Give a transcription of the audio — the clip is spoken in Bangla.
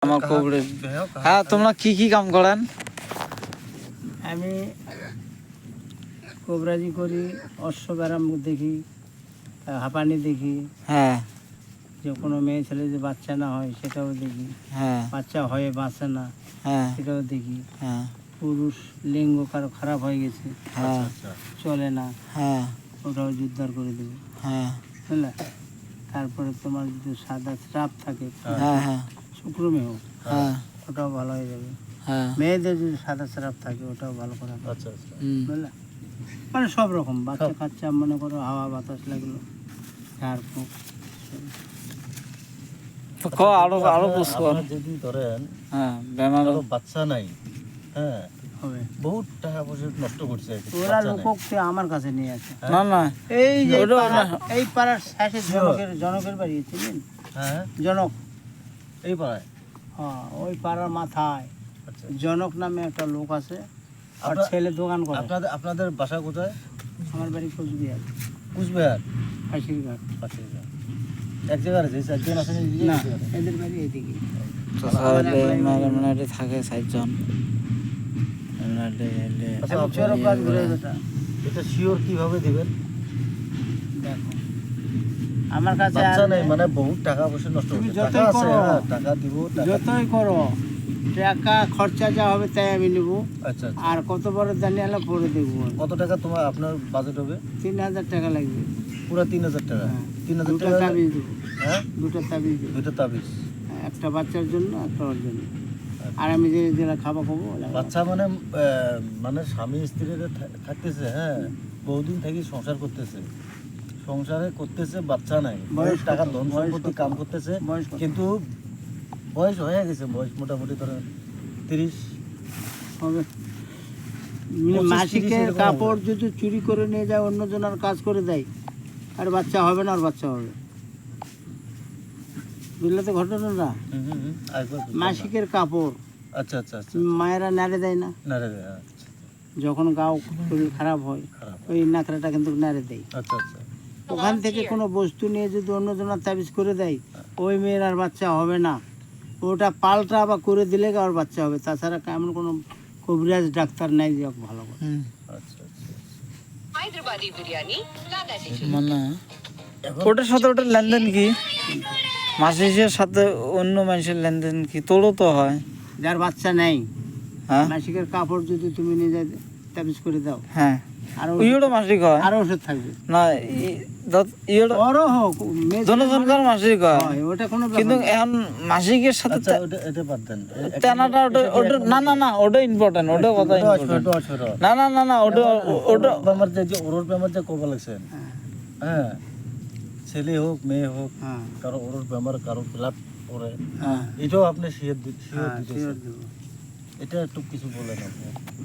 আমার কবরে। হ্যাঁ, তোমরা কি কি কাম করেন? আমি কোবরাজি করি, অশ্ব ব্যারাম দেখি, হাঁপানি দেখি, হ্যাঁ যে কোনো মেয়ে ছেলে যে বাচ্চা না হয় সেটাও দেখি, হ্যাঁ বাচ্চা হয়ে বাঁচে না হ্যাঁ সেটাও দেখি, হ্যাঁ পুরুষ লিঙ্গ কারো খারাপ হয়ে গেছে, হ্যাঁ চলে না, হ্যাঁ ওটাও জোরদার করে দেবো, হ্যাঁ বুঝলে। তারপরে তোমার যদি সাদা স্রাব থাকে, হ্যাঁ হ্যাঁ শুক্রমেহ, হ্যাঁ ওটাও ভালো হয়ে যাবে। হ্যাঁ মেয়েদের যদি সাদা স্রাব থাকে ওটাও ভালো করা হবে, হুম। বুঝলে। মানে সব রকম বাচ্চা কাচ্চা, মনে করো হাওয়া বাতাস লাগলো, ঝাড়ফুঁক, তো আরো আরো প্রশ্ন। যদি ধরেন হ্যাঁ, বেমার বাচ্চা নাই, হ্যাঁ, হবে। বহুত টাকা পয়সা নষ্ট করছে আর কি, ওরা বাচ্চা নাই। লোককে আমার কাছে নিয়ে আসে। না না, এই যে ওটা এই পাড়ার শেষে জনকের বাড়ি ছিলেন, হ্যাঁ, জনক, এই পাড়ায়। হ্যাঁ, ওই পাড়ার মাথায় আচ্ছা, জনক নামে একটা লোক আছে, আর আপনার- ছেলে দোকান করে। আপনাদের বাসা কোথায়? আমার বাড়ি কোচবিহার, কুচবিহার। ফাঁসির ঘাট। আচ্ছা, এক জায়গায় আছে, চারজন আছেন এই না, জায়গায়? এদের বাড়ি এদিকে। তো তাহলে মানে থাকে 60 জন। আচ্ছা, আমি চরক গাছ ঘুরে বেটা, এটা শিওর কিভাবে দিবেন? দেখো আমার কাছে বাচ্চা আর নাই মানে বহুত টাকা পয়সা নষ্ট তুমি করছে। যতই টাকা আছে, করো, হ্যাঁ, টাকা দিব, টাকা। যতই করো, টাকা খরচা যা হবে তাই আমি নেব। আচ্ছা, আচ্ছা। আর কত বড় জানি আলো পরে দেখবো। কত টাকা তোমার আপনার বাজেট হবে? 3000 টাকা লাগবে। পুরো 3000 টাকা। হ্যাঁ। 3000 দুটো টাকা। তাবিজ দেবো, হ্যাঁ, দুটো তাবিজ দেবো, দুটো তাবিজ। একটা বাচ্চার জন্য, একটা ওর জন্য। আর আমি যে যেটা খাবো বাচ্চা মানে মানে স্বামী স্ত্রীরা থাকতেছে, হ্যাঁ, বহুদিন থেকে সংসার করতেছে, সংসারে করতেছে, বাচ্চা নাই, বয়স টাকা কত? ধন বয়স সম্পত্তি কত? কাম করতেছে, বয়স কত? কিন্তু বয়স হয়ে গেছে, বয়স মোটামুটি ধরেন 30 হবে। 25, মাসিকের 30 কাপড় যদি চুরি করে নিয়ে যায়, অন্যজনের কাজ করে দেয়, আর বাচ্চা হবে না, আর বাচ্চা হবে। বুঝলে তো ঘটনাটা? আরেকবার বলুন। মাসিকের কাপড় আচ্ছা, আচ্ছা, আচ্ছা। মায়েরা নাড়ে দেয় না, না রে, আচ্ছা, যখন গাও শরীর খারাপ হয়, খারাপ। ওই নাকড়াটা কিন্তু নাড়ে দেয়। আচ্ছা, আচ্ছা। ওখান থেকে কোনো বস্তু নিয়ে যদি অন্যজনের তাবিজ করে দেয়, ওই মেয়ের আর বাচ্চা হবে না, ওটা পাল্টা আবার করে দিলে আর বাচ্চা হবে। তাছাড়া এমন কোনো কবিরাজ ডাক্তার নাই যে ওকে ভালো করে। আচ্ছা, আচ্ছা। হায়দ্রাবাদি বিরিয়ানি মানে ওটার সাথে ওটার লেনদেন কি? মাসিসের সাথে অন্য মানুষের লেনদেন কি? তোরও তো হয়। যার বাচ্চা নেই, হ্যাঁ মাসিকের কাপড় যদি তুমি নিয়ে যাই তাবিজ করে দাও, হ্যাঁ, আর ইয়েটা মাসিক হয় আরো ওষুধ থাকবে। না, ইয়েটা বড় হোক, মেয়ে ছেলে জনজনকার মাসিক হয়, হয়, ওটা কোনো ব্যাপার কিন্তু না। এখন মাসিকের সাথে আচ্ছা, এটা বাদ দেন। টানাটা ওটা ওটা না না না, ওটা ইম্পর্টেন্ট, ওটা কথা ইম্পর্টেন্ট। না না না না, ওটা ওটা আমার যে ওরর বেমার যে করবা লাগছেন, হ্যাঁ, ছেলে হোক মেয়ে হোক, হ্যাঁ, কারো ওরর বেমার, কারো ব্লাড পড়ে, হ্যাঁ, এটাও আপনি শিওর হ্যাঁ, দিতেছেন। শিওর দেবো। এটা একটু কিছু বলেন আপনি।